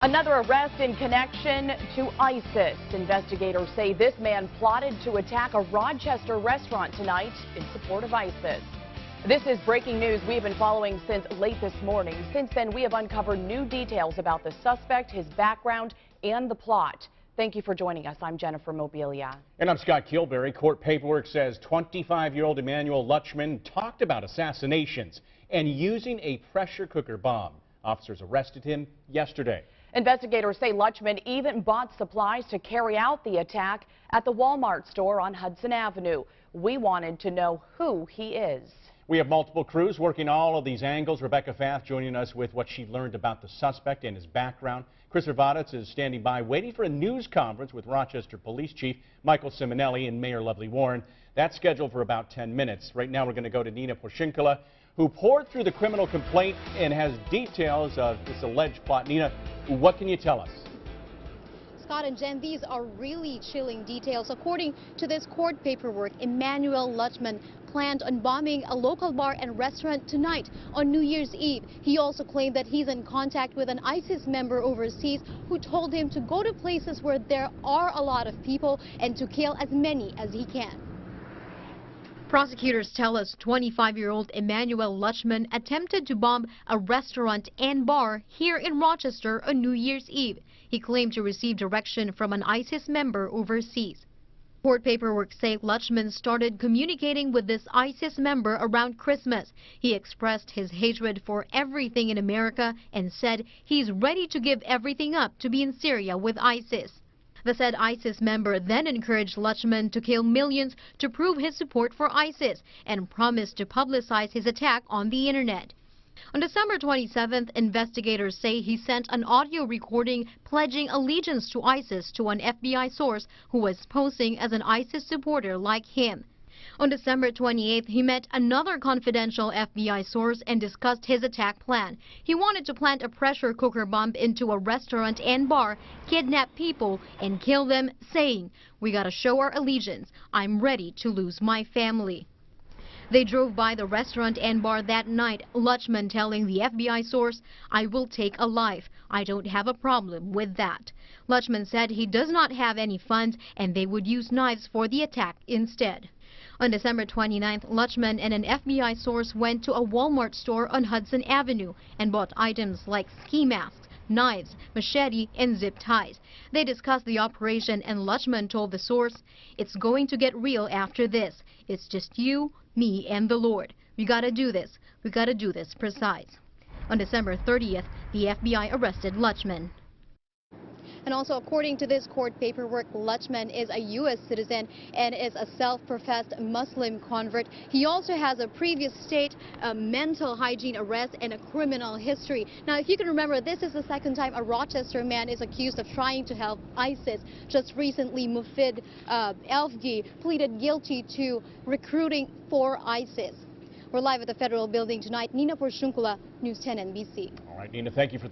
Another arrest in connection to ISIS. Investigators say this man plotted to attack a Rochester restaurant tonight in support of ISIS. This is breaking news we've been following since late this morning. Since then, we have uncovered new details about the suspect, his background, and the plot. Thank you for joining us. I'm Jennifer Mobilia. And I'm Scott Kilberry. Court paperwork says 25-year-old Emanuel Lutchman talked about assassinations and using a pressure cooker bomb. Officers arrested him yesterday. Investigators say Lutchman even bought supplies to carry out the attack at the Walmart store on Hudson Avenue. We wanted to know who he is. We have multiple crews working all of these angles. Rebecca Fath joining us with what she learned about the suspect and his background. Chris Rivaditz is standing by waiting for a news conference with Rochester Police Chief Michael Simonelli and Mayor Lovely Warren. That's scheduled for about 10 minutes. Right now we're going to go to Nina Porciuncula, who poured through the criminal complaint and has details of this alleged plot. Nina, what can you tell us? Scott and Jen, these are really chilling details. According to this court paperwork, Emanuel Lutchman planned on bombing a local bar and restaurant tonight on New Year's Eve. He also claimed that he's in contact with an ISIS member overseas who told him to go to places where there are a lot of people and to kill as many as he can. Prosecutors tell us 25-year-old Emanuel Lutchman attempted to bomb a restaurant and bar here in Rochester on New Year's Eve. He claimed to receive direction from an ISIS member overseas. Court paperwork say Lutchman started communicating with this ISIS member around Christmas. He expressed his hatred for everything in America and said he's ready to give everything up to be in Syria with ISIS. The said ISIS member then encouraged Lutchman to kill millions to prove his support for ISIS and promised to publicize his attack on the internet. On December 27th, investigators say he sent an audio recording pledging allegiance to ISIS to an FBI source who was posing as an ISIS supporter like him. On December 28th, he met another confidential FBI source and discussed his attack plan. He wanted to plant a pressure cooker bomb into a restaurant and bar, kidnap people, and kill them, saying, "We gotta show our allegiance. I'm ready to lose my family." They drove by the restaurant and bar that night, Lutchman telling the FBI source, "I will take a life. I don't have a problem with that." Lutchman said he does not have any funds and they would use knives for the attack instead. On December 29th, Lutchman and an FBI source went to a Walmart store on Hudson Avenue and bought items like ski masks, knives, machete, and zip ties. They discussed the operation and Lutchman told the source, "It's going to get real after this. It's just you, me, and the Lord. We gotta do this. We gotta do this precise." On December 30th, the FBI arrested Lutchman. And also, according to this court paperwork, Lutchman is a U.S. citizen and is a self-professed Muslim convert. He also has a previous state mental hygiene arrest and a criminal history. Now, if you can remember, this is the second time a Rochester man is accused of trying to help ISIS. Just recently, Mufid Elfgi pleaded guilty to recruiting for ISIS. We're live at the federal building tonight. Nina Porciuncula, News 10 NBC. All right, Nina, thank you for that.